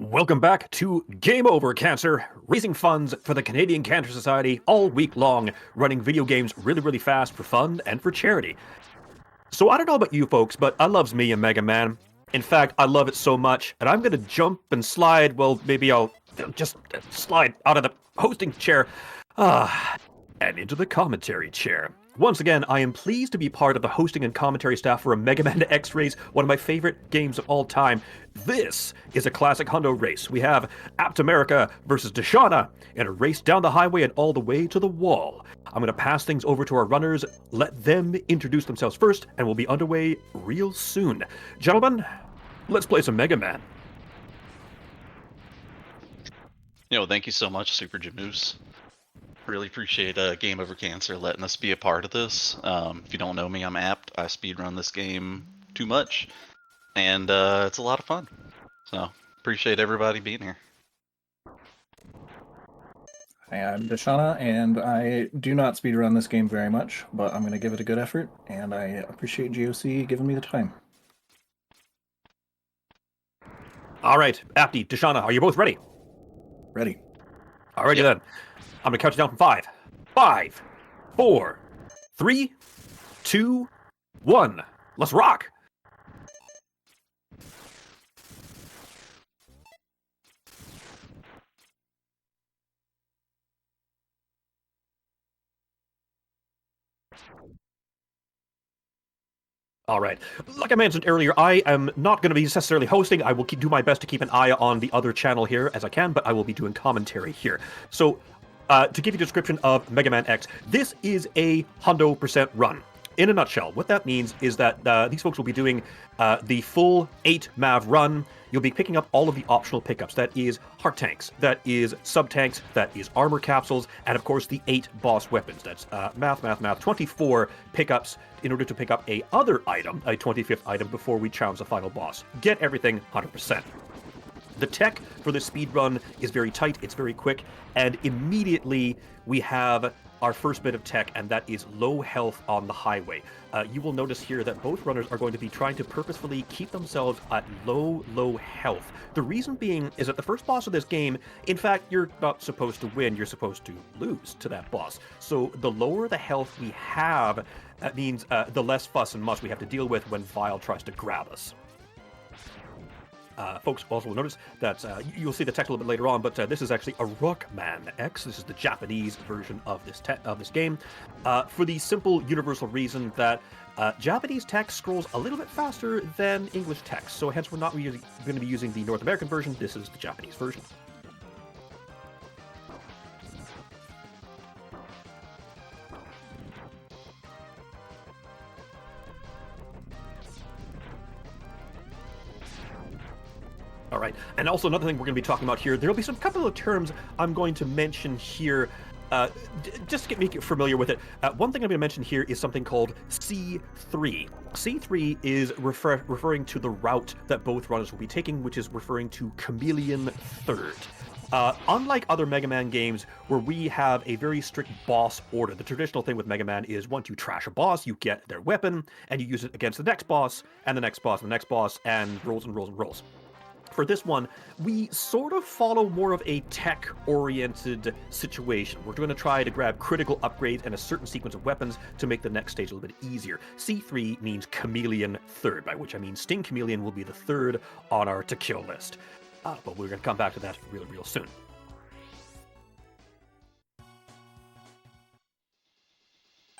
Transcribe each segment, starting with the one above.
Welcome back to Game Over Cancer, raising funds for the Canadian Cancer Society all week long, running video games really fast for fun and for charity. So I don't know about you folks, but I loves me a Mega Man. In fact, I love it so much, and I'm gonna jump and slide, well, maybe I'll just slide out of the hosting chair, and into the commentary chair. Once again, I am pleased to be part of the hosting and commentary staff for a Mega Man X-Rays, one of my favorite games of all time. This is a classic hundo race. We have Aptamerica versus Dshana in a race down the highway and all the way to the wall. I'm going to pass things over to our runners, let them introduce themselves first, and we'll be underway real soon. Gentlemen, let's play some Mega Man. Thank you so much, Super Jamoose. Really appreciate Game Over Cancer letting us be a part of this. If you don't know me, I'm Apt. I speedrun this game too much, and it's a lot of fun. So, appreciate everybody being here. Hi, I'm Dshana, and I do not speedrun this game very much, but I'm going to give it a good effort, and I appreciate GOC giving me the time. All right, Apti, Dshana, are you both ready? Ready. Alrighty then. I'm gonna count you down from 5. 5, 4, 3, 2, 1. Let's rock! All right. Like I mentioned earlier, I am not going to be necessarily hosting. I will do my best to keep an eye on the other channel here as I can, but I will be doing commentary here. So, to give you a description of Mega Man X, this is a 100% run. In a nutshell, what that means is that these folks will be doing the full 8 MAV run. You'll be picking up all of the optional pickups. That is heart tanks, that is sub-tanks, that is armor capsules, and of course the 8 boss weapons. That's 24 pickups in order to pick up a other item, a 25th item, before we challenge the final boss. Get everything 100%. The tech for this speed run is very tight, it's very quick, and immediately we have our first bit of tech, and that is low health on the highway. You will notice here that both runners are going to be trying to purposefully keep themselves at low health. The reason being is that the first boss of this game, in fact, you're not supposed to win, you're supposed to lose to that boss. So the lower the health we have, that means the less fuss and muss we have to deal with when Vile tries to grab us. Folks also will notice that you'll see the text a little bit later on, but this is actually a Rockman X. This is the Japanese version of this game, for the simple universal reason that Japanese text scrolls a little bit faster than English text, so hence we're not going to be using the North American version. This is the Japanese version. All right, and also another thing we're going to be talking about here, there'll be some couple of terms I'm going to mention here, just to make you familiar with it. One thing I'm going to mention here is something called C3. C3 is referring to the route that both runners will be taking, which is referring to Chameleon Third. Unlike other Mega Man games where we have a very strict boss order, the traditional thing with Mega Man is once you trash a boss, you get their weapon, and you use it against the next boss, and the next boss, and the next boss, and rolls and rolls and rolls. For this one, we sort of follow more of a tech-oriented situation. We're going to try to grab critical upgrades and a certain sequence of weapons to make the next stage a little bit easier. C3 means Chameleon Third, by which I mean Sting Chameleon will be the third on our to-kill list. But we're going to come back to that real soon.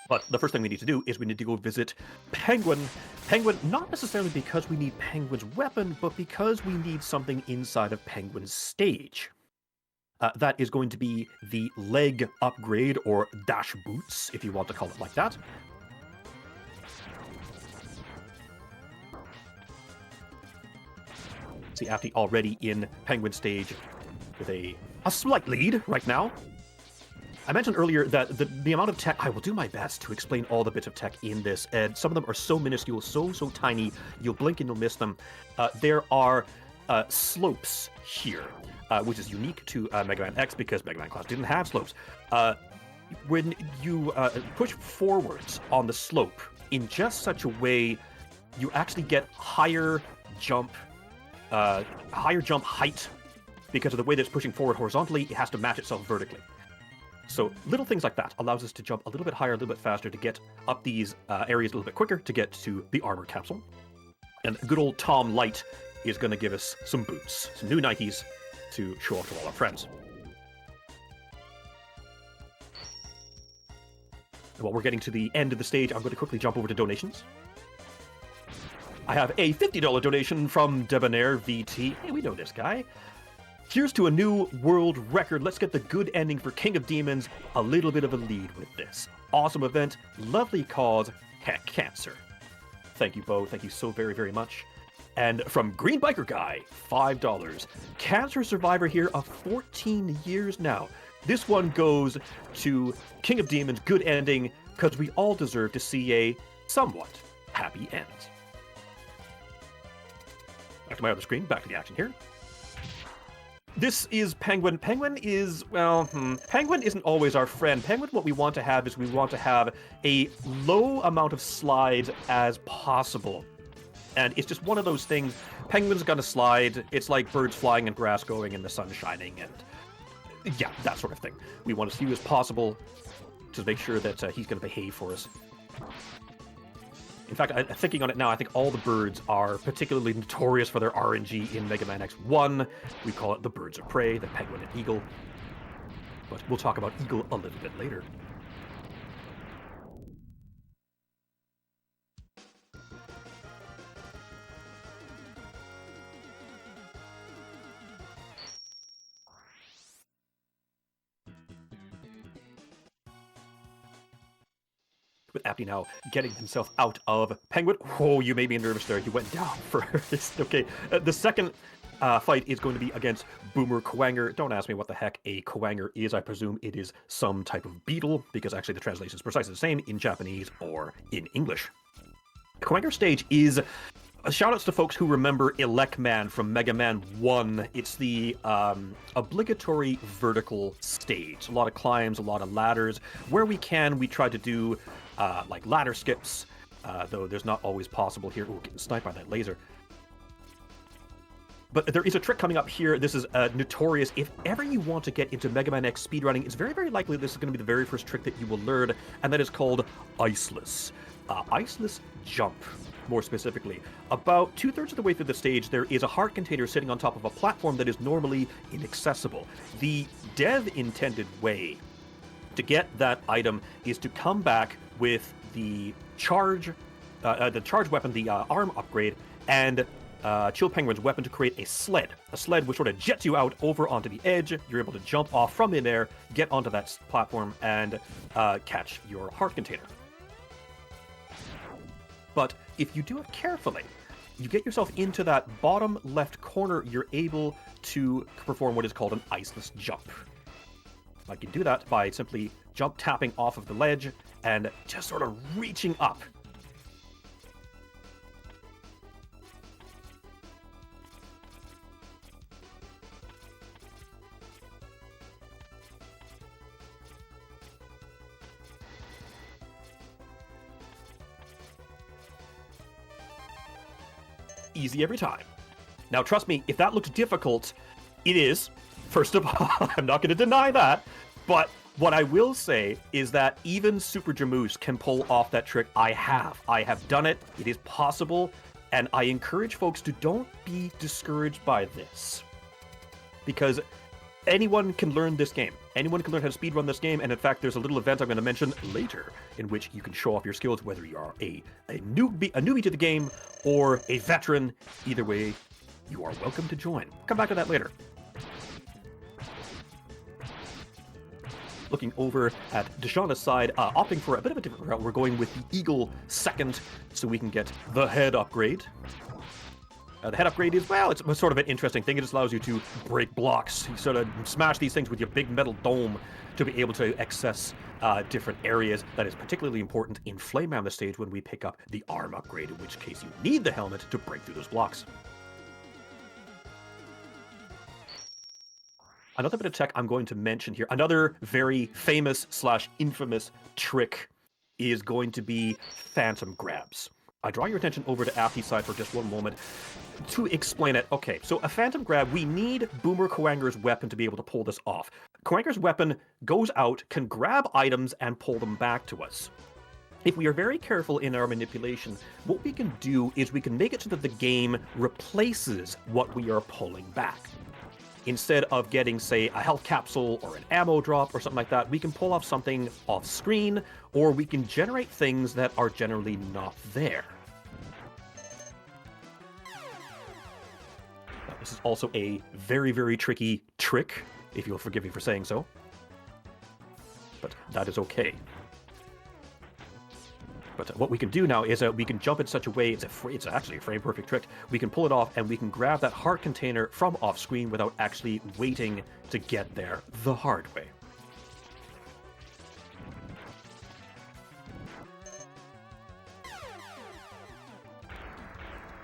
But the first thing we need to do is we need to go visit Penguin. Penguin, not necessarily because we need Penguin's weapon, but because we need something inside of Penguin's stage. That is going to be the leg upgrade, or dash boots, if you want to call it like that. See, Apti already in Penguin stage with a slight lead right now. I mentioned earlier that the amount of tech, I will do my best to explain all the bits of tech in this, and some of them are so minuscule, so tiny, you'll blink and you'll miss them. There are slopes here, which is unique to Mega Man X because Mega Man Class didn't have slopes. When you push forwards on the slope in just such a way, you actually get higher jump height because of the way that it's pushing forward horizontally, it has to match itself vertically. So little things like that allows us to jump a little bit higher, a little bit faster, to get up these areas a little bit quicker to get to the armor capsule. And good old Tom Light is going to give us some boots, some new Nikes to show off to all our friends. And while we're getting to the end of the stage, I'm going to quickly jump over to donations. I have a $50 donation from Debonair VT. Hey, we know this guy. Here's to a new world record. Let's get the good ending for King of Demons. A little bit of a lead with this. Awesome event. Lovely cause. Heck, cancer. Thank you, Bo. Thank you so very, very much. And from Green Biker Guy, $5. Cancer survivor here of 14 years now. This one goes to King of Demons, good ending, because we all deserve to see a somewhat happy end. Back to my other screen, back to the action here. This is Penguin. Penguin is, well, Penguin isn't always our friend. Penguin, what we want to have is we want to have a low amount of slides as possible. And it's just one of those things. Penguin's gonna slide. It's like birds flying and grass growing and the sun shining, and yeah, that sort of thing. We want as few as possible to make sure that he's gonna behave for us. In fact, thinking on it now, I think all the birds are particularly notorious for their RNG in Mega Man X1. We call it the birds of prey, the penguin and eagle. But we'll talk about eagle a little bit later. With Apty now getting himself out of Penguin. Oh, you made me nervous there. You went down first. Okay, the second fight is going to be against Boomer Kwanger. Don't ask me what the heck a Kwanger is. I presume it is some type of beetle, because actually the translation is precisely the same in Japanese or in English. Kwanger stage is... Shoutouts to folks who remember Elecman from Mega Man 1. It's the obligatory vertical stage. A lot of climbs, a lot of ladders. Where we can, we try to do like ladder skips, though there's not always possible here. Ooh, getting sniped by that laser. But there is a trick coming up here. This is notorious. If ever you want to get into Mega Man X speedrunning, it's very, very likely this is going to be the very first trick that you will learn, and that is called Iceless. Iceless jump, more specifically. About 2/3 of the way through the stage, there is a heart container sitting on top of a platform that is normally inaccessible. The dev-intended way to get that item is to come back with the charge weapon, the arm upgrade, and Chill Penguin's weapon to create a sled. A sled which sort of jets you out over onto the edge. You're able to jump off from in there, get onto that platform, and catch your heart container. But if you do it carefully, you get yourself into that bottom left corner, you're able to perform what is called an iceless jump. I can do that by simply jump tapping off of the ledge and just sort of reaching up. Easy every time. Now, trust me, if that looks difficult, it is. First of all, I'm not going to deny that. But what I will say is that even Super Jamoose can pull off that trick. I have done it. It is possible. And I encourage folks to don't be discouraged by this. Because anyone can learn this game. Anyone can learn how to speedrun this game, and in fact, there's a little event I'm going to mention later in which you can show off your skills, whether you are a newbie to the game or a veteran. Either way, you are welcome to join. Come back to that later. Looking over at Dshana's side, opting for a bit of a different route. We're going with the Eagle second, so we can get the head upgrade. The head upgrade is, well, it's sort of an interesting thing. It just allows you to break blocks. You sort of smash these things with your big metal dome to be able to access different areas. That is particularly important in Flame Man the stage when we pick up the arm upgrade, in which case you need the helmet to break through those blocks. Another bit of tech I'm going to mention here, another very famous / infamous trick is going to be phantom grabs. I draw your attention over to Afty's side for just one moment to explain it. Okay, so a Phantom Grab, we need Boomer Koanger's weapon to be able to pull this off. Koanger's weapon goes out, can grab items, and pull them back to us. If we are very careful in our manipulation, what we can do is we can make it so that the game replaces what we are pulling back. Instead of getting, say, a health capsule or an ammo drop or something like that, we can pull off something off screen, or we can generate things that are generally not there. Now, this is also a very, very tricky trick, if you'll forgive me for saying so. But that is okay. But what we can do now is we can jump in such a way, it's actually a frame-perfect trick. We can pull it off, and we can grab that heart container from off-screen without actually waiting to get there the hard way.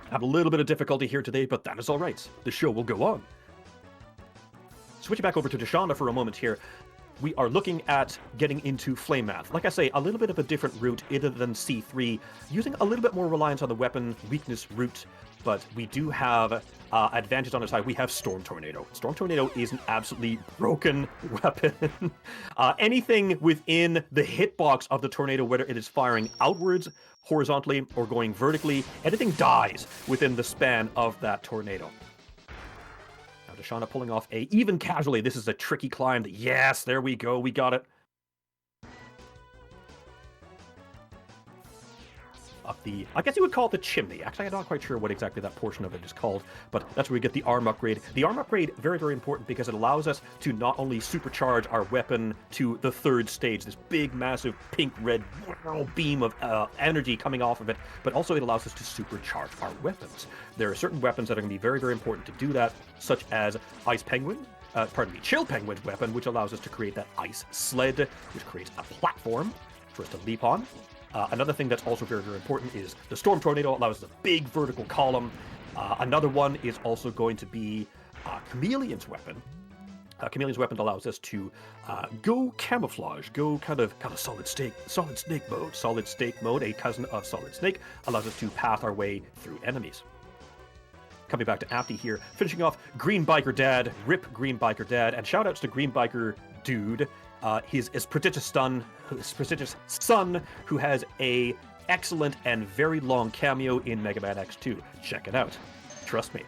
I have a little bit of difficulty here today, but that is all right. The show will go on. Switching back over to Dshana for a moment here. We are looking at getting into Flame Math. Like I say, a little bit of a different route other than C3, using a little bit more reliance on the weapon weakness route, but we do have advantage on our side. We have Storm Tornado. Storm Tornado is an absolutely broken weapon. Anything within the hitbox of the tornado, whether it is firing outwards, horizontally, or going vertically, anything dies within the span of that tornado. Dshana pulling off a, even casually, this is a tricky climb. Yes, there we go, we got it. Up the, I guess you would call it the chimney. Actually, I'm not quite sure what exactly that portion of it is called, but that's where we get the arm upgrade. The arm upgrade, very, very important because it allows us to not only supercharge our weapon to the third stage, this big, massive, pink-red beam of energy coming off of it, but also it allows us to supercharge our weapons. There are certain weapons that are going to be very, very important to do that, such as Chill Penguin's weapon, which allows us to create that ice sled, which creates a platform for us to leap on. Another thing that's also very, very important is the Storm Tornado allows us a big vertical column. Another one is also going to be Chameleon's weapon. Chameleon's weapon allows us to go camouflage, go kind of solid snake mode. Solid snake mode, a cousin of Solid Snake, allows us to path our way through enemies. Coming back to Afty here, finishing off Green Biker Dad, rip Green Biker Dad, and shout outs to Green Biker Dude, his prodigious son, who has a excellent and very long cameo in Mega Man X2. Check it out. Trust me.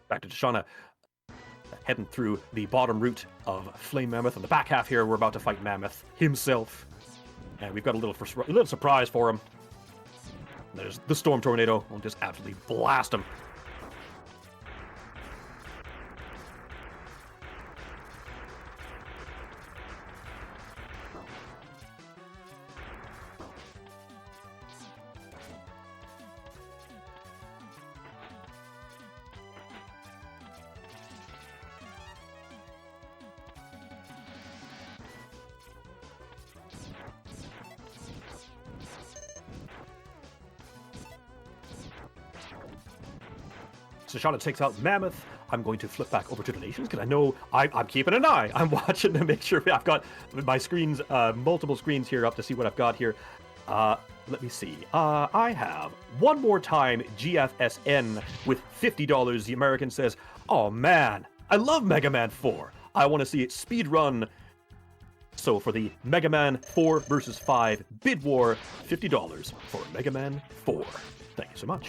Back to Dshana, heading through the bottom route of Flame Mammoth. On the back half here, we're about to fight Mammoth himself. And we've got a little surprise for him. There's the Storm Tornado. We'll just absolutely blast him. Dshana takes out Mammoth. I'm going to flip back over to donations because I know I'm keeping an eye. I'm watching to make sure I've got my screens, multiple screens here up to see what I've got here. Let me see. I have one more time GFSN with $50. The American says, "Oh man, I love Mega Man 4. I want to see it speed run." So for the Mega Man 4 versus 5 bid war, $50 for Mega Man 4. Thank you so much.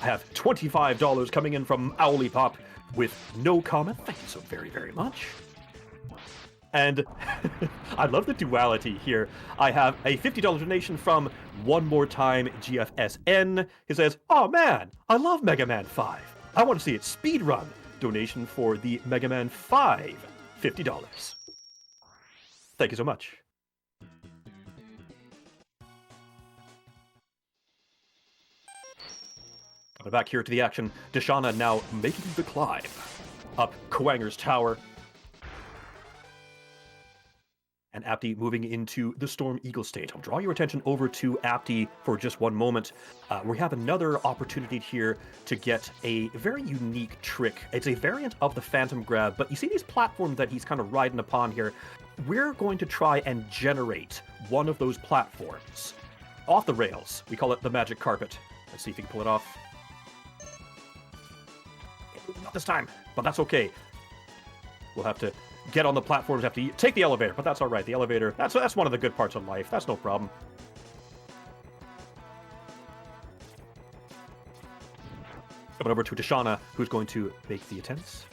I have $25 coming in from Owly Pop with no comment. Thank you so very, very much. And I love the duality here. I have a $50 donation from One More Time GFSN. He says, "Oh man, I love Mega Man 5. I want to see it speed run." Donation for the Mega Man 5, $50. Thank you so much. Coming back here to the action, Dshana now making the climb up Koanger's tower. And Apti moving into the Storm Eagle stage. I'll draw your attention over to Apti for just one moment. We have another opportunity here to get a very unique trick. It's a variant of the Phantom Grab, but you see these platforms that he's kind of riding upon here? We're going to try and generate one of those platforms off the rails. We call it the Magic Carpet. Let's see if we can pull it off. Not this time, but that's okay. We'll have to get on the platforms, have to take the elevator, but that's all right. The elevator, that's one of the good parts of life. That's no problem. Coming over to Dshana, who's going to make the attempts.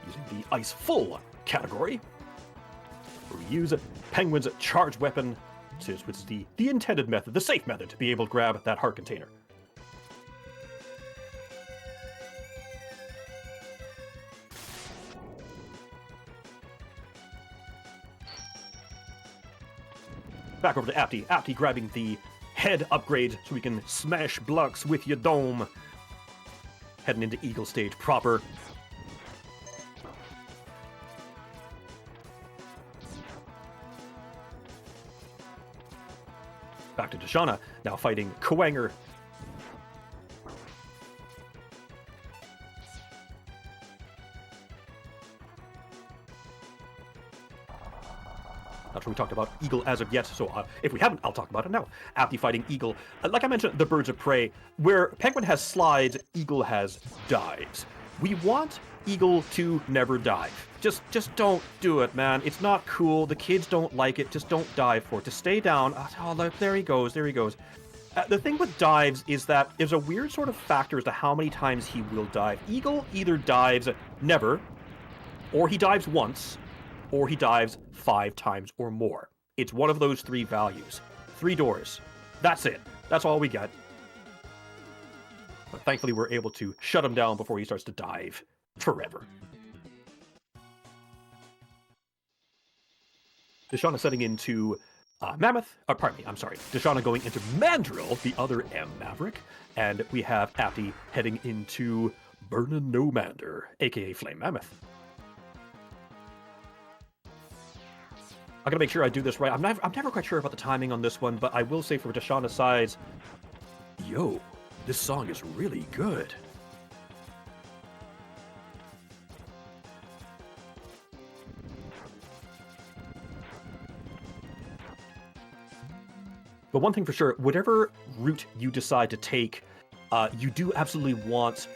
Using the Ice Full category, we use Penguin's charged weapon, which is the intended method, the safe method, to be able to grab that heart container. Back over to Apti. Apti grabbing the head upgrade so we can smash blocks with your dome. Heading into Eagle stage proper. Back to Dshana, now fighting Kwanger. Not sure we talked about Eagle as of yet, so if we haven't, I'll talk about it now. Apti fighting Eagle. Like I mentioned, the Birds of Prey, where Penguin has slides, Eagle has dives. We want Eagle to never dive. Just don't do it, man. It's not cool. The kids don't like it. Just don't dive for it. To stay down. Oh, look, there he goes. There he goes. The thing with dives is that there's a weird sort of factor as to how many times he will dive. Eagle either dives never, or he dives once, or he dives 5 times or more. It's one of those 3 values. 3 doors. That's it. That's all we got. But thankfully, we're able to shut him down before he starts to dive forever. Dshana setting into Mammoth. Pardon me, I'm sorry. Dshana going into Mandrill, the other M Maverick. And we have Apti heading into Burnin' Nomander, aka Flame Mammoth. I'm gonna make sure I do this right. I'm never quite sure about the timing on this one, but I will say for Dshana's size, yo, this song is really good. But one thing for sure, whatever route you decide to take, you do absolutely want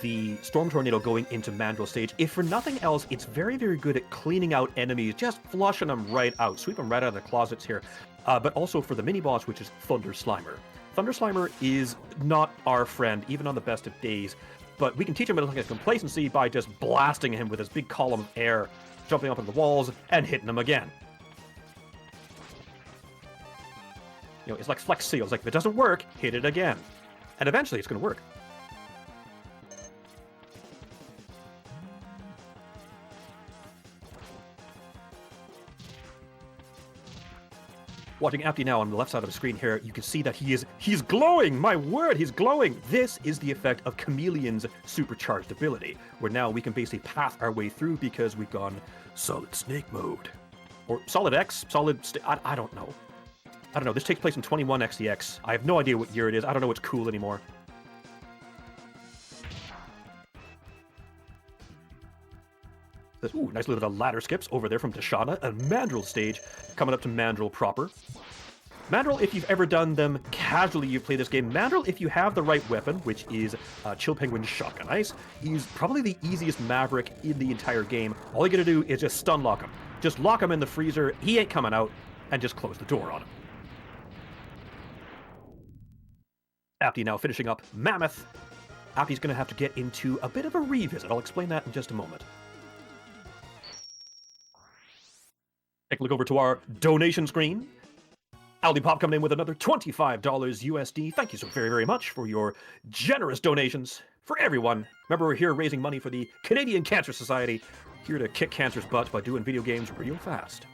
the Storm Tornado going into Mandrill stage. If for nothing else, it's very, very good at cleaning out enemies, just flushing them right out, sweep them right out of the closets here. But also for the mini-boss, which is Thunder Slimer. Thunder Slimer is not our friend, even on the best of days, but we can teach him his complacency by just blasting him with his big column of air, jumping up on the walls, and hitting him again. You know, it's like Flex Seals. Like, if it doesn't work, hit it again. And eventually it's going to work. Watching Apti now on the left side of the screen here, you can see that he's glowing! My word, he's glowing! This is the effect of Chameleon's supercharged ability, where now we can basically path our way through because we've gone Solid Snake mode. Or Solid X? I don't know. I don't know, this takes place in 21 XDX. I have no idea what year it is. I don't know what's cool anymore. Ooh, nice little ladder skips over there from Dshana. A Mandrill stage coming up to Mandrill proper. Mandrill, if you've ever done them casually, you play this game. Mandrill, if you have the right weapon, which is Chill Penguin's Shotgun Ice, he's probably the easiest Maverick in the entire game. All you gotta do is just stun lock him. Just lock him in the freezer, he ain't coming out, and just close the door on him. Apti now finishing up Mammoth. Apti's going to have to get into a bit of a revisit. I'll explain that in just a moment. Take a look over to our donation screen. Aldi Pop coming in with another $25 USD. Thank you so very, very much for your generous donations for everyone. Remember, we're here raising money for the Canadian Cancer Society. Here to kick cancer's butt by doing video games real fast.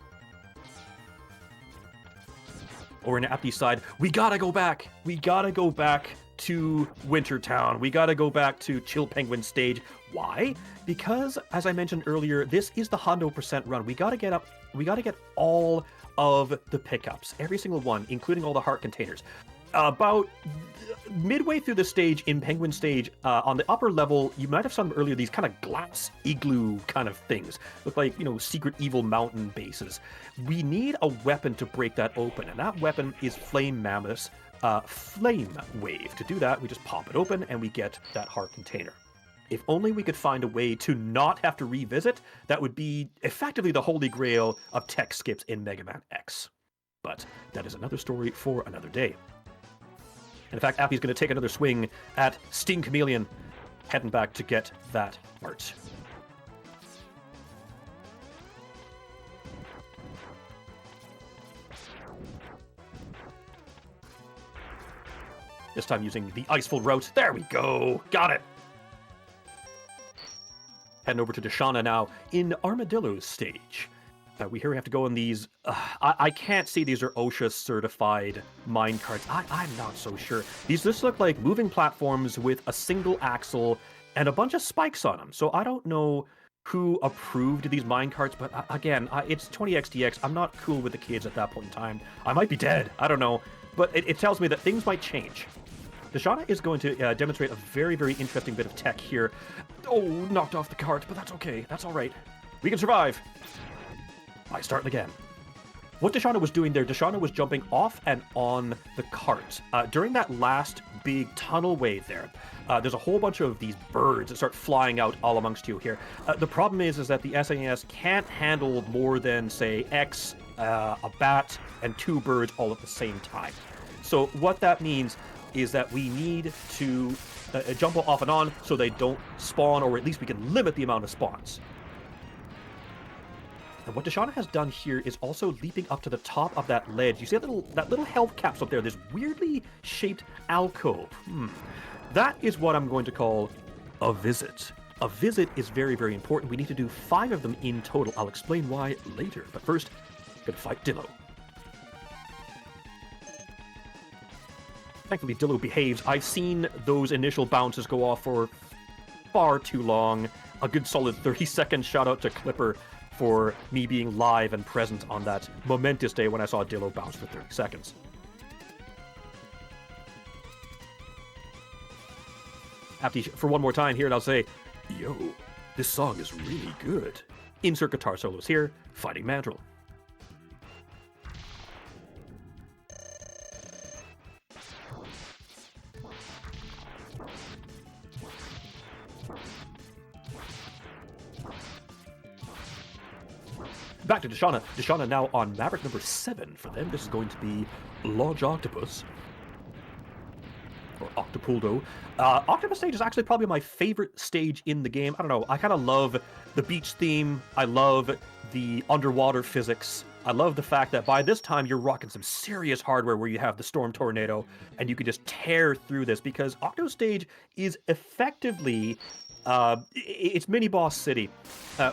Or in Apty's side, we gotta go back. We gotta go back to Wintertown. We gotta go back to Chill Penguin stage. Why? Because, as I mentioned earlier, this is the Hondo % run. We gotta get all of the pickups, every single one, including all the heart containers. About midway through the stage, in Penguin stage, on the upper level, you might have saw them earlier, these kind of glass igloo kind of things. Look like, secret evil mountain bases. We need a weapon to break that open, and that weapon is Flame Mammoth's Flame Wave. To do that, we just pop it open, and we get that heart container. If only we could find a way to not have to revisit, that would be effectively the holy grail of tech skips in Mega Man X. But that is another story for another day. In fact, Appy's going to take another swing at Sting Chameleon, heading back to get that heart. This time using the Iceful route. There we go! Got it! Heading over to Dshana now in Armadillo's stage. We here have to go on these... I can't see these are OSHA certified minecarts. I'm not so sure. These just look like moving platforms with a single axle and a bunch of spikes on them. So I don't know who approved these minecarts, but again, it's 20XDX. I'm not cool with the kids at that point in time. I might be dead. I don't know. But it tells me that things might change. Dshana is going to demonstrate a very, very interesting bit of tech here. Oh, knocked off the cart, but that's okay. That's all right. We can survive. By starting again. What Dshana was doing there, Dshana was jumping off and on the cart. During that last big tunnel wave there, there's a whole bunch of these birds that start flying out all amongst you here. The problem is that the SNES can't handle more than, say, X, a bat, and 2 birds all at the same time. So what that means is that we need to jump off and on so they don't spawn, or at least we can limit the amount of spawns. And what Dshana has done here is also leaping up to the top of that ledge. You see that little health capsule up there, this weirdly shaped alcove. That is what I'm going to call a visit. A visit is very, very important. We need to do 5 of them in total. I'll explain why later. But first, I'm gonna fight Dillo. Thankfully, Dillo behaves. I've seen those initial bounces go off for far too long. A good solid 30-second shout out to Clipper for me being live and present on that momentous day when I saw Dillo bounce for 30 seconds. After for one more time here, and I'll say, yo, this song is really good. Insert guitar solos here, fighting Mandrill. Back to Dshana. Dshana now on Maverick number 7 for them. This is going to be Large Octopus. Or Octopuldo. Octopus stage is actually probably my favorite stage in the game. I don't know. I kind of love the beach theme. I love the underwater physics. I love the fact that by this time you're rocking some serious hardware where you have the Storm Tornado and you can just tear through this, because Octo stage is effectively... it's mini boss city.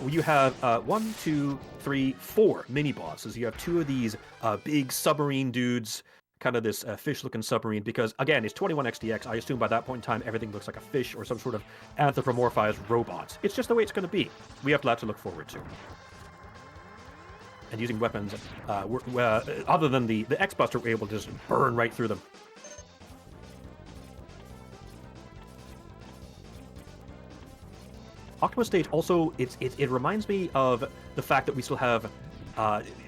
You have 1, 2, 3, 4 mini bosses. You have 2 of these big submarine dudes, kind of this fish-looking submarine, because again, it's 21XDX. I assume by that point in time everything looks like a fish or some sort of anthropomorphized robot. It's just the way it's going to be. We have lots to look forward to. And using weapons, other than the X-Buster, we're able to just burn right through them. Octopus stage also, it reminds me of the fact that we still have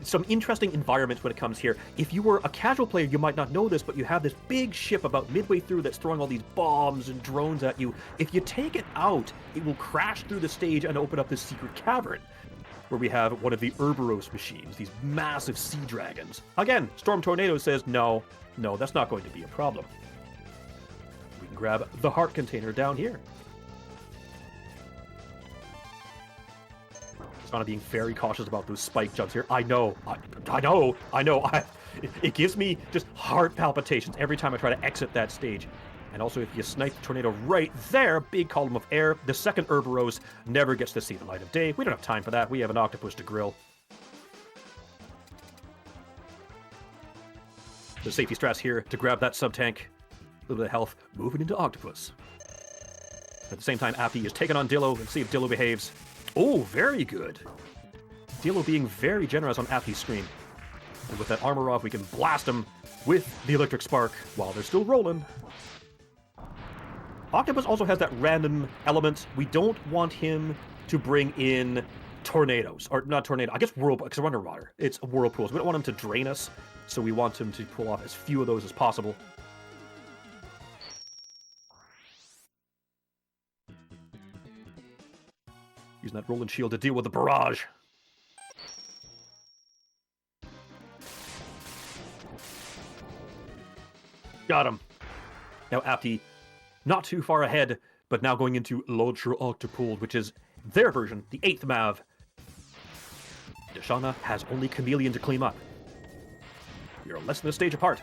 some interesting environments when it comes here. If you were a casual player, you might not know this, but you have this big ship about midway through that's throwing all these bombs and drones at you. If you take it out, it will crash through the stage and open up this secret cavern, where we have one of the Urboros machines, these massive sea dragons. Again, Storm Tornado says, no, that's not going to be a problem. We can grab the heart container down here. Dshana being very cautious about those spike jumps here. I know. It gives me just heart palpitations every time I try to exit that stage. And also, if you snipe the tornado right there, big column of air, the second Herbaros never gets to see the light of day. We don't have time for that. We have an octopus to grill. The safety strats here to grab that sub-tank. A little bit of health, moving into octopus. At the same time, Apti is taking on Dillo. Let's see if Dillo behaves. Oh, very good. Dillo being very generous on Apti's screen. And with that armor off, we can blast him with the electric spark while they're still rolling. Octopus also has that random element. We don't want him to bring in tornadoes. Or not tornado, I guess whirlpool, because we're underwater. It's whirlpools. We don't want him to drain us, so we want him to pull off as few of those as possible. Using that rolling shield to deal with the barrage. Got him. Now Apti, not too far ahead, but now going into Lodger Octopool, which is their version, the 8th Mav. Dshana has only Chameleon to clean up. We are less than a stage apart.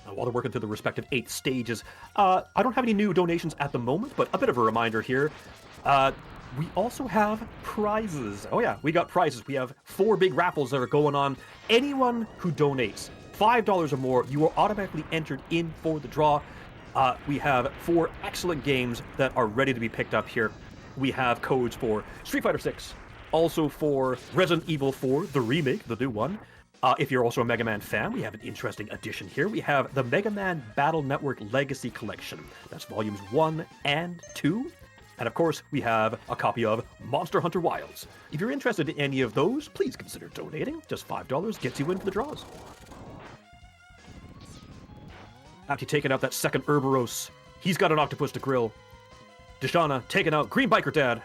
While they're working through the respective 8 stages. I don't have any new donations at the moment, but a bit of a reminder here. We also have prizes. Oh yeah, we got prizes. We have 4 big raffles that are going on. Anyone who donates $5 or more, you are automatically entered in for the draw. We have 4 excellent games that are ready to be picked up here. We have codes for Street Fighter 6, also for Resident Evil 4, the remake, the new one. If you're also a Mega Man fan, we have an interesting addition here. We have the Mega Man Battle Network Legacy Collection. That's volumes 1 and 2. And of course, we have a copy of Monster Hunter Wilds. If you're interested in any of those, please consider donating. Just $5 gets you in for the draws. After taking out that second Herbaros, he's got an octopus to grill. Dshana taking out Green Biker Dad.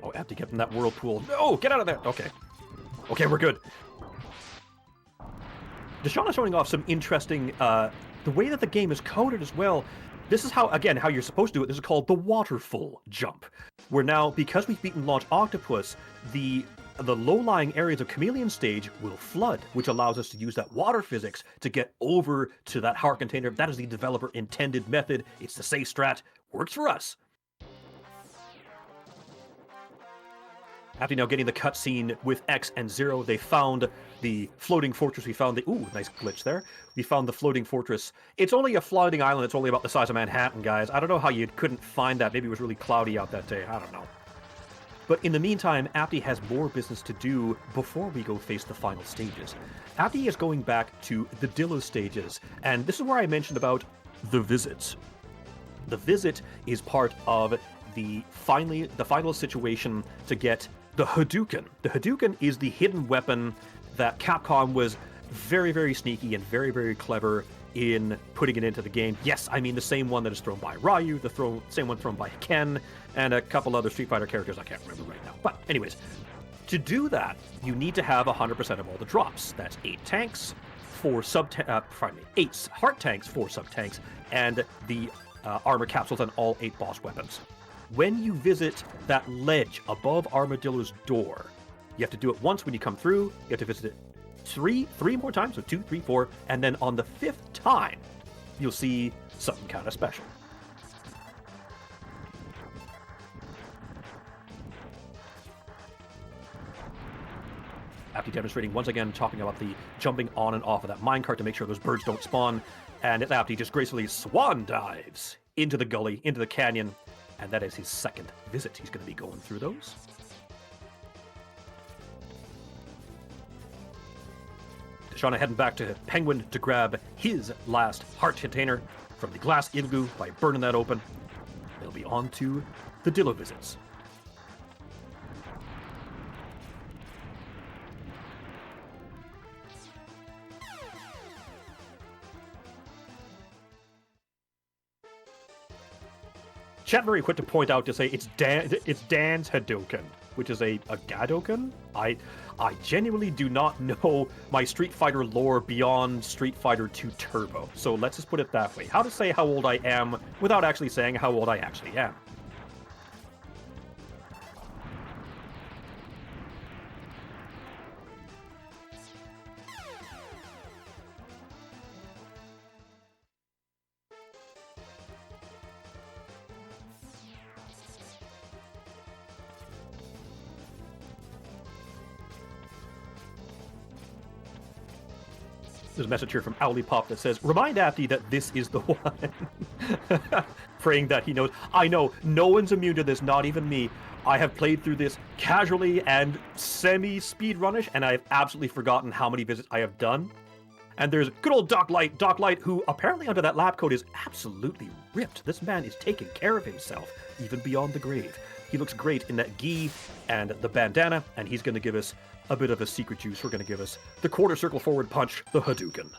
Oh, I have to get in that whirlpool. No, get out of there. Okay. Okay, we're good. Dshana showing off some interesting, the way that the game is coded as well. This is how, again, how you're supposed to do it. This is called the waterfall jump. Where now, because we've beaten Launch Octopus, the low-lying areas of Chameleon stage will flood, which allows us to use that water physics to get over to that heart container. That is the developer intended method. It's the safe strat. Works for us. After now getting the cutscene with X and Zero, they found the floating fortress. We found the... Ooh, nice glitch there. We found the floating fortress. It's only a floating island. It's only about the size of Manhattan, guys. I don't know how you couldn't find that. Maybe it was really cloudy out that day. I don't know. But in the meantime, Apti has more business to do before we go face the final stages. Apti is going back to the Dillo stages, and this is where I mentioned about the visits. The visit is part of the final situation to get the Hadouken. The Hadouken is the hidden weapon that Capcom was very, very sneaky and very, very clever in putting it into the game. Yes, I mean the same one that is thrown by Ryu, same one thrown by Ken, and a couple other Street Fighter characters I can't remember right now. But anyways, to do that, you need to have 100% of all the drops. That's 8 tanks, 8 heart tanks, 4 sub-tanks, and the armor capsules on all 8 boss weapons. When you visit that ledge above Armadillo's door, you have to do it once when you come through. You have to visit it three more times, so 2, 3, 4, and then on the 5th time, you'll see something kind of special. After demonstrating once again, talking about the jumping on and off of that minecart to make sure those birds don't spawn, and it's Apti just gracefully swan dives into the gully, into the canyon, and that is his second visit. He's going to be going through those. Dshana heading back to Penguin to grab his last heart container from the glass igloo by burning that open. They'll be on to the Dillo visits. Chat very quick to point out to say it's Dan's Hadouken, which is a Gadoken. I genuinely do not know my Street Fighter lore beyond Street Fighter 2 Turbo. So let's just put it that way. How to say how old I am without actually saying how old I actually am. There's a message here from Owlypop that says, remind Apty that this is the one. Praying that he knows. I know, no one's immune to this, not even me. I have played through this casually and semi-speedrunish, and I have absolutely forgotten how many visits I have done. And there's good old Doc Light, who apparently under that lab coat is absolutely ripped. This man is taking care of himself, even beyond the grave. He looks great in that gi and the bandana, and he's going to give us a bit of a secret juice. We're going to give us the quarter circle forward punch, the Hadouken.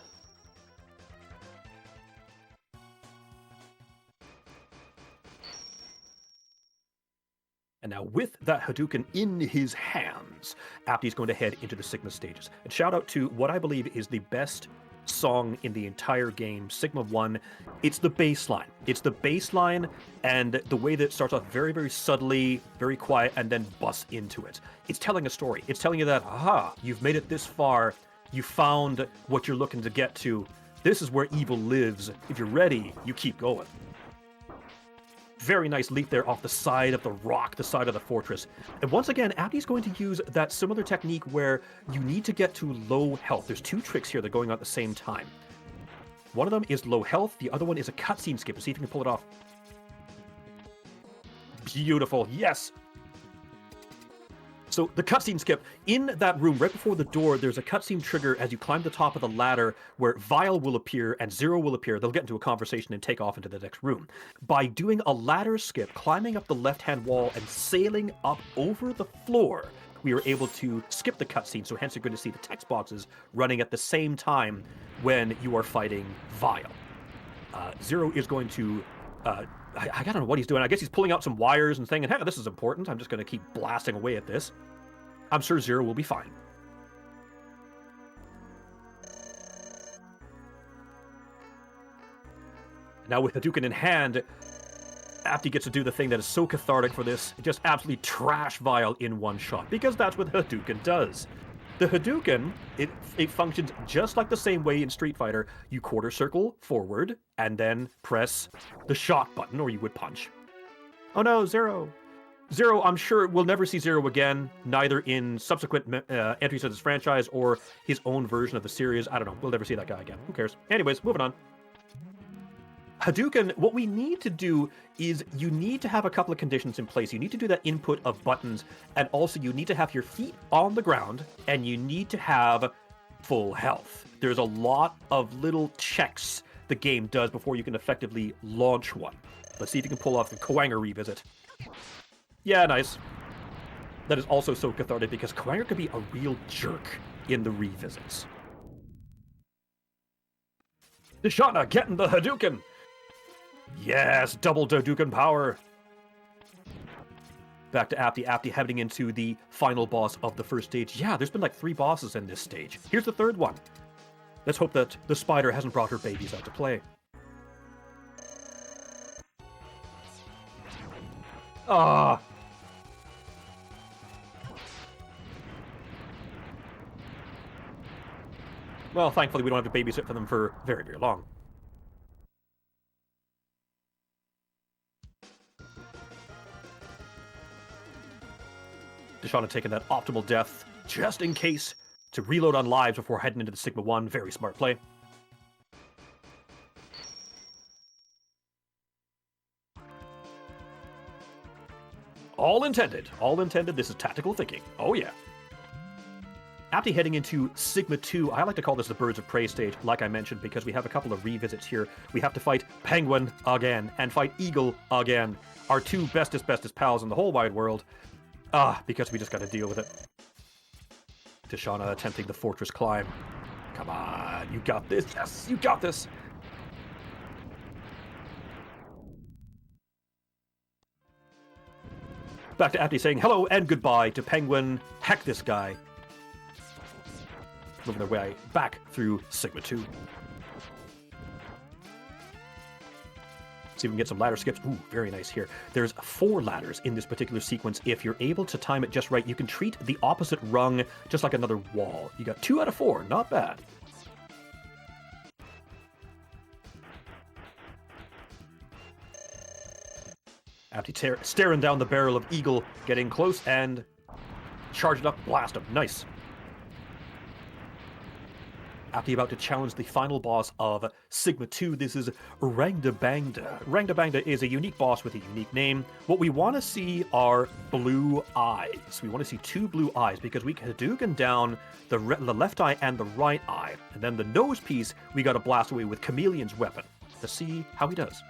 And now with that Hadouken in his hands, Apty's going to head into the Sigma stages. And shout out to what I believe is the best song in the entire game, Sigma 1. It's the bass line. It's the bass line and the way that it starts off very, very subtly, very quiet, and then busts into it. It's telling a story. It's telling you that, aha, you've made it this far. You found what you're looking to get to. This is where evil lives. If you're ready, you keep going. Very nice leap there off the side of the rock, the side of the fortress. And once again, Apty's going to use that similar technique where you need to get to low health. There's two tricks here that are going on at the same time. One of them is low health, the other one is a cutscene skip. See if you can pull it off. Beautiful, yes! So the cutscene skip, in that room right before the door, there's a cutscene trigger as you climb the top of the ladder where Vile will appear and Zero will appear. They'll get into a conversation and take off into the next room. By doing a ladder skip, climbing up the left-hand wall and sailing up over the floor, we are able to skip the cutscene, so hence you're going to see the text boxes running at the same time when you are fighting Vile. Zero is going to... I don't know what he's doing. I guess he's pulling out some wires and saying, hey, this is important. I'm just going to keep blasting away at this. I'm sure Zero will be fine. Now with Hadouken in hand, Apty gets to do the thing that is so cathartic for this. Just absolutely trash Vile in one shot, because that's what Hadouken does. The Hadouken, it functions just like the same way in Street Fighter. You quarter circle forward, and then press the shot button, or you would punch. Oh no, Zero! Zero, I'm sure we'll never see Zero again, neither in subsequent entries of this franchise or his own version of the series. I don't know, we'll never see that guy again. Who cares? Anyways, moving on. Hadouken, what we need to do is you need to have a couple of conditions in place. You need to do that input of buttons, and also you need to have your feet on the ground, and you need to have full health. There's a lot of little checks the game does before you can effectively launch one. Let's see if you can pull off the Kwanger revisit. Yeah, nice. That is also so cathartic because Kwanger could be a real jerk in the revisits. Dshana getting the Hadouken! Yes, double Hadouken power! Back to Apty. Apty heading into the final boss of the first stage. Yeah, there's been like 3 bosses in this stage. Here's the 3rd one. Let's hope that the spider hasn't brought her babies out to play. Ah! Well, thankfully we don't have to babysit for them for very, very long. Dshana taking that optimal death, just in case, to reload on lives before heading into the Sigma 1. Very smart play. All intended. All intended. This is tactical thinking. Oh, yeah. Apty heading into Sigma 2. I like to call this the Birds of Prey stage, like I mentioned, because we have a couple of revisits here. We have to fight Penguin again, and fight Eagle again. Our 2 bestest pals in the whole wide world. Because we just gotta deal with it. Dshana attempting the fortress climb. Come on, you got this. Yes, you got this. Back to Apty saying hello and goodbye to Penguin. Heck this guy. Moving their way back through Sigma 2. See if we can get some ladder skips. Ooh, very nice here. There's 4 ladders in this particular sequence. If you're able to time it just right, you can treat the opposite rung just like another wall. You got 2 out of 4. Not bad. After staring down the barrel of Eagle, getting close and charge it up, blast him. Nice. After about to challenge the final boss of Sigma 2, this is Rangda-Bangda. Rangda-Bangda is a unique boss with a unique name. What we want to see are blue eyes. We want to see 2 blue eyes because we Hadouken down the left eye and the right eye. And then the nose piece, we got to blast away with Chameleon's weapon to see how he does.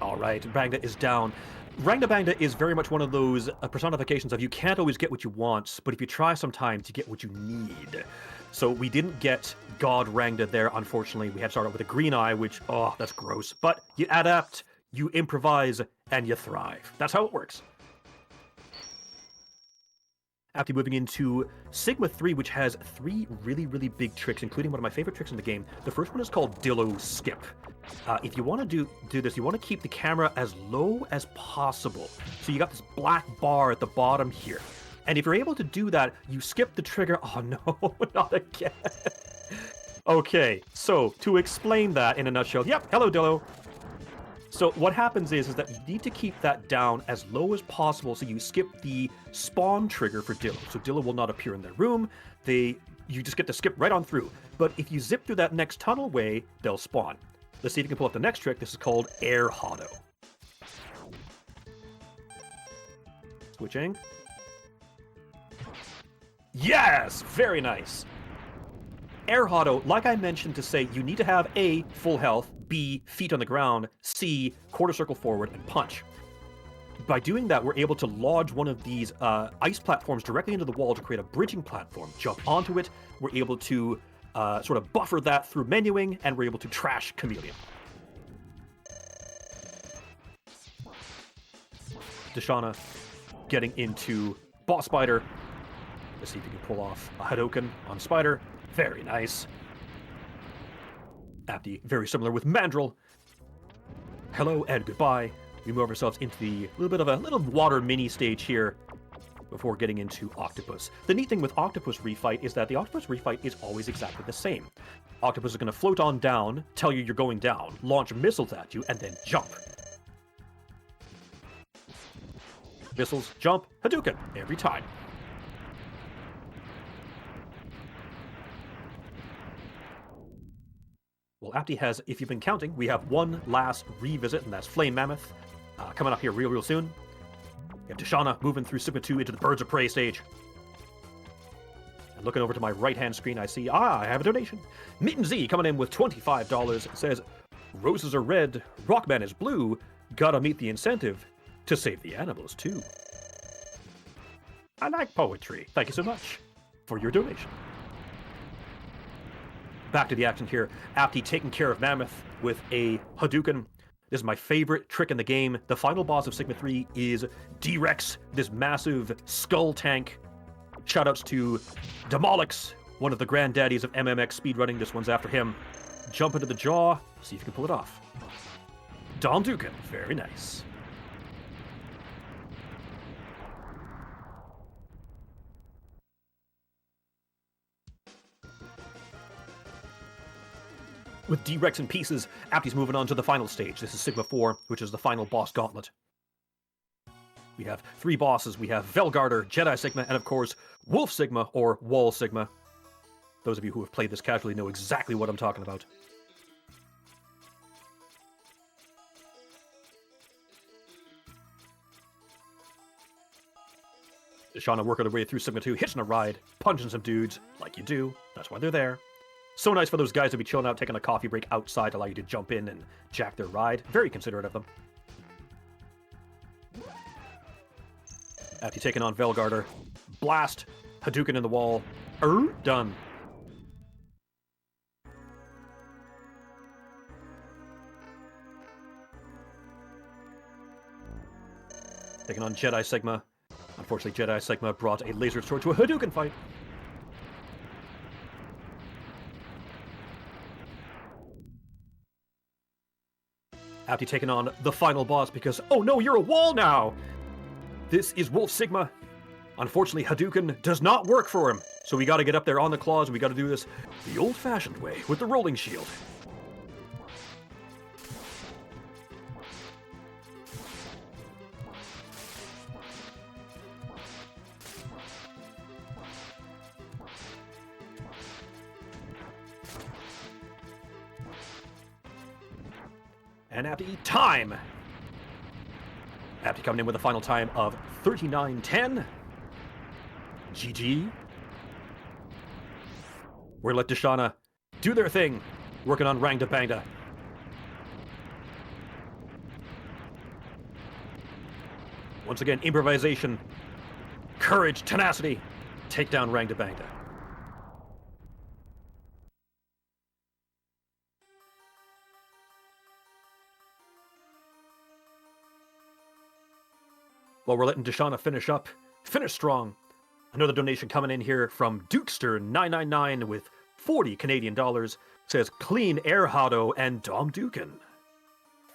Alright, Bangda is down. Rangda-Bangda is very much one of those personifications of you can't always get what you want, but if you try sometimes you get what you need. So we didn't get God Rangda there, unfortunately. We had to start out with a green eye, which, oh, that's gross. But you adapt, you improvise, and you thrive. That's how it works. After moving into Sigma 3, which has 3 really, really big tricks, including one of my favorite tricks in the game. The first one is called Dillo Skip. If you want to do this, you want to keep the camera as low as possible. So you got this black bar at the bottom here. And if you're able to do that, you skip the trigger. Oh no, not again. Okay, so to explain that in a nutshell, yep, hello Dillo. So what happens is that you need to keep that down as low as possible so you skip the spawn trigger for Dillo. So Dillo will not appear in their room. You just get to skip right on through. But if you zip through that next tunnel way, they'll spawn. Let's see if you can pull up the next trick. This is called Air Hotto. Switching. Yes! Very nice. Air Hotto, like I mentioned to say, you need to have A, full health, B, feet on the ground, C, quarter circle forward, and punch. By doing that, we're able to lodge one of these ice platforms directly into the wall to create a bridging platform. Jump onto it, we're able to sort of buffer that through menuing, and we're able to trash Chameleon. Dshana getting into Boss Spider. Let's see if you can pull off a Hadouken on Spider. Very nice. Apty, very similar with Mandrill. Hello and goodbye. We move ourselves into the little water mini stage here before getting into Octopus. The neat thing with Octopus Refight is that the Octopus Refight is always exactly the same. Octopus is going to float on down, tell you you're going down, launch missiles at you, and then jump. Missiles, jump, Hadouken, every time. Well, Apty has, if you've been counting, we have one last revisit, and that's Flame Mammoth, coming up here real soon. We have Dshana moving through Sigma 2 into the Birds of Prey stage. And looking over to my right-hand screen, I see, I have a donation. Mitten Z coming in with $25, says, roses are red, Rockman is blue, gotta meet the incentive to save the animals too. I like poetry. Thank you so much for your donation. Back to the action here. Apty taking care of Mammoth with a Hadouken. This is my favorite trick in the game. The final boss of Sigma 3 is D-Rex, this massive skull tank. Shoutouts to Demolix, one of the granddaddies of MMX speedrunning. This one's after him. Jump into the jaw, see if you can pull it off. Donduken, very nice. With D-Rex in pieces, Apty's moving on to the final stage. This is Sigma 4, which is the final boss gauntlet. We have 3 bosses. We have Velgarder, Jedi Sigma, and of course, Wolf Sigma, or Wall Sigma. Those of you who have played this casually know exactly what I'm talking about. Dshana working her way through Sigma 2, hitching a ride, punching some dudes, like you do. That's why they're there. So nice for those guys to be chilling out, taking a coffee break outside, allow you to jump in and jack their ride. Very considerate of them. After taking on Velgarder, blast, Hadouken in the wall, done. Taking on Jedi Sigma. Unfortunately, Jedi Sigma brought a laser sword to a Hadouken fight. After taking on the final boss because, oh no, you're a wall now! This is Wolf Sigma. Unfortunately, Hadouken does not work for him, so we gotta get up there on the claws and we gotta do this the old-fashioned way with the rolling shield. And after time! After coming in with a final time of 39:10. GG. We're gonna let Dshana do their thing, working on Rang Da Bangda. Once again, improvisation, courage, tenacity, take down Rang Da Bangda. Well, we're letting Dshana finish strong. Another donation coming in here from Dukester999 with 40 Canadian dollars. Says, clean air Hado and Dom Dukin.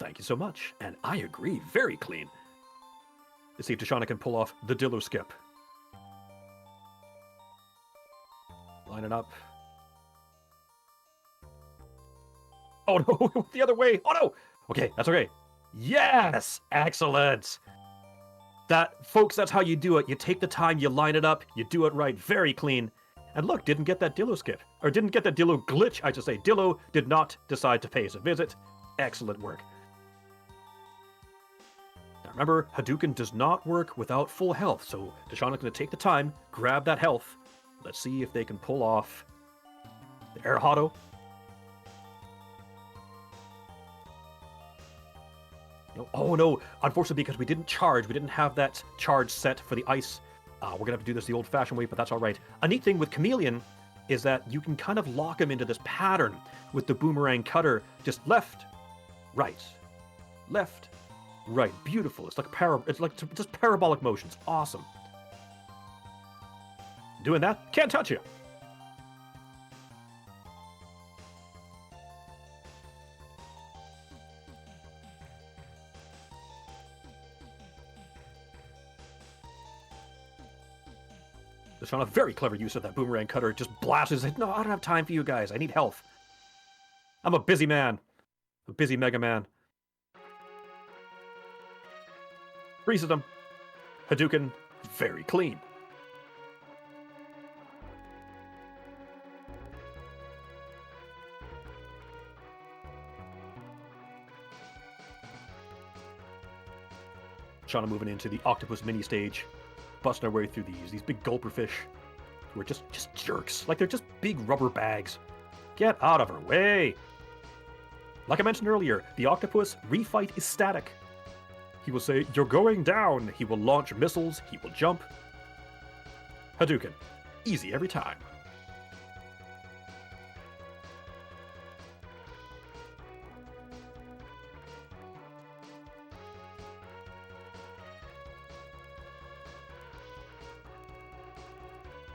Thank you so much. And I agree, very clean. Let's see if Dshana can pull off the Dillo skip. Line it up. Oh no, the other way. Oh no. Okay, that's okay. Yes, excellent. That, folks, that's how you do it. You take the time, you line it up, you do it right, very clean. And look, didn't get that Dillo skip. Or didn't get that Dillo glitch, I should say. Dillo did not decide to pay us a visit. Excellent work. Now remember, Hadouken does not work without full health, so Dshana's going to take the time, grab that health. Let's see if they can pull off the Air Hado. No, oh no, unfortunately because we didn't have that charge set for the ice. We're going to have to do this the old-fashioned way, but that's all right. A neat thing with Chameleon is that you can kind of lock him into this pattern with the boomerang cutter. Just left, right, left, right. Beautiful. It's like just parabolic motions. Awesome. Doing that, can't touch you. Dshana, a very clever use of that boomerang cutter. Just blasts it. No, I don't have time for you guys. I need health. I'm a busy man. A busy Mega Man. Freezes him. Hadouken, very clean. Dshana moving into the Octopus mini stage. Busting our way through these big gulper fish who are just jerks. Like they're just big rubber bags. Get out of our way. Like I mentioned earlier, the octopus refight is static. He will say, "You're going down." He will launch missiles. He will jump. Hadouken. Easy every time.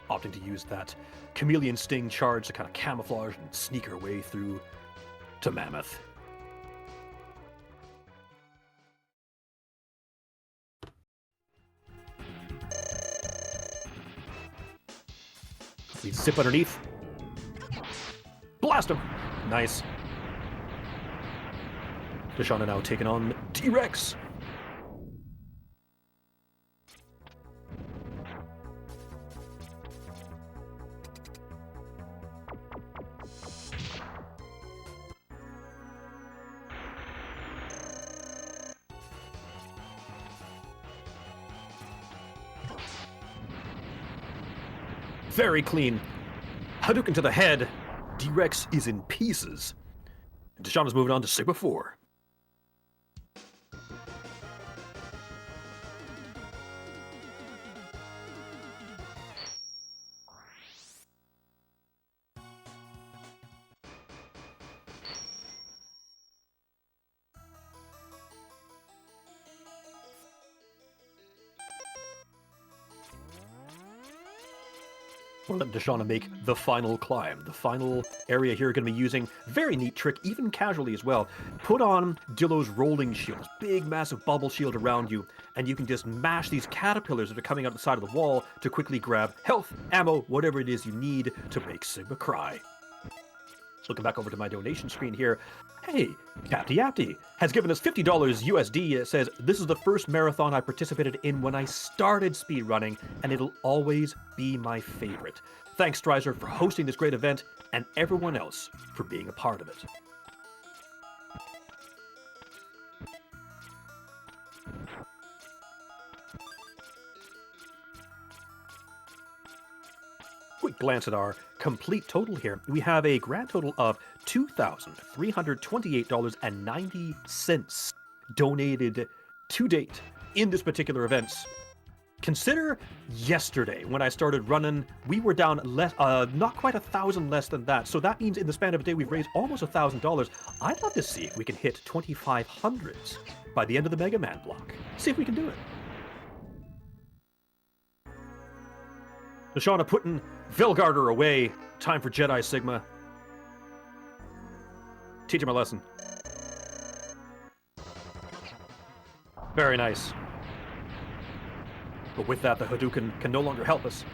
Opting to use that Chameleon Sting charge to kind of camouflage and sneak her way through to Mammoth. We zip underneath. Blast him! Nice. Dshana now taking on T-Rex. Very clean. Hadouken to the head. D-Rex is in pieces. Dshana's moving on to Sigma 4. We're letting Dshana make the final climb. The final area here going to be using, very neat trick, even casually as well. Put on Dillo's rolling shield, this big massive bubble shield around you, and you can just mash these caterpillars that are coming out the side of the wall to quickly grab health, ammo, whatever it is you need to make Sigma cry. Looking back over to my donation screen here, hey, Capty Apty has given us $50 USD. It says, this is the first marathon I participated in when I started speedrunning, and it'll always be my favorite. Thanks, Strizer, for hosting this great event, and everyone else for being a part of it. Quick glance at our complete total here. We have a grand total of $2,328.90 donated to date in this particular event. Consider yesterday when I started running, we were down less, not quite 1,000 less than that. So that means in the span of a day we've raised almost $1,000. I'd love to see if we can hit 2,500s by the end of the Mega Man block. See if we can do it. Dshana putting Velgarder away. Time for Jedi Sigma. Teach him a lesson. Very nice. But with that, the Hadouken can no longer help us.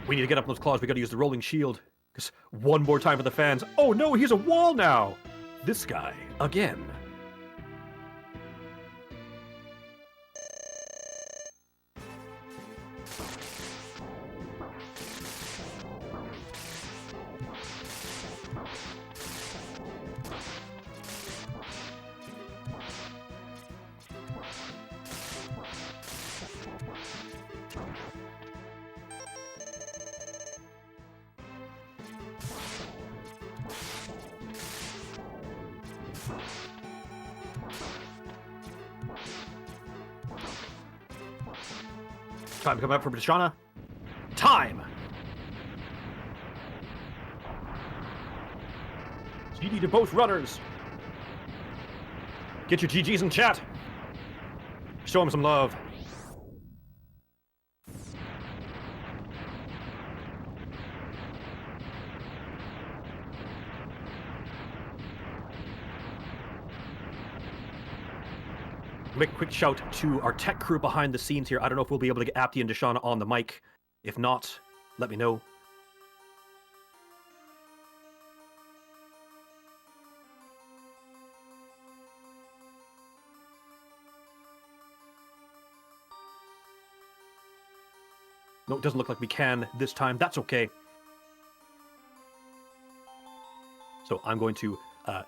We need to get up in those claws. We gotta use the rolling shield. Because one more time for the fans. Oh no, he's a wall now! This guy, again. Time to come up for Dshana. Time! GG to both runners. Get your GGs in chat. Show them some love. Make a quick shout to our tech crew behind the scenes here. I don't know if we'll be able to get Apty and Dshana on the mic. If not, let me know. No, it doesn't look like we can this time. That's okay. So I'm going to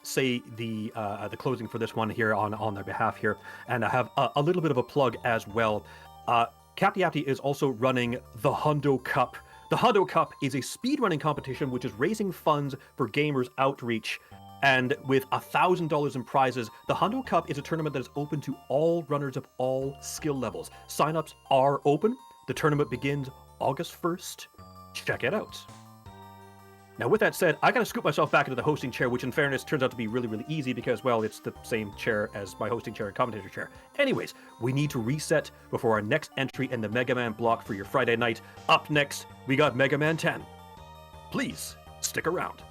say the closing for this one here on their behalf here, and I have a little bit of a plug as well. Capty Apty is also running the Hundo Cup. The Hundo Cup is a speedrunning competition which is raising funds for gamers outreach, and with $1,000 in prizes. The Hundo Cup is a tournament that is open to all runners of all skill levels. Signups are open. The tournament begins August 1st. Check it out. Now, with that said, I gotta scoop myself back into the hosting chair, which in fairness turns out to be really, really easy because, well, it's the same chair as my hosting chair and commentator chair. Anyways, we need to reset before our next entry in the Mega Man block for your Friday night. Up next, we got Mega Man 10. Please, stick around.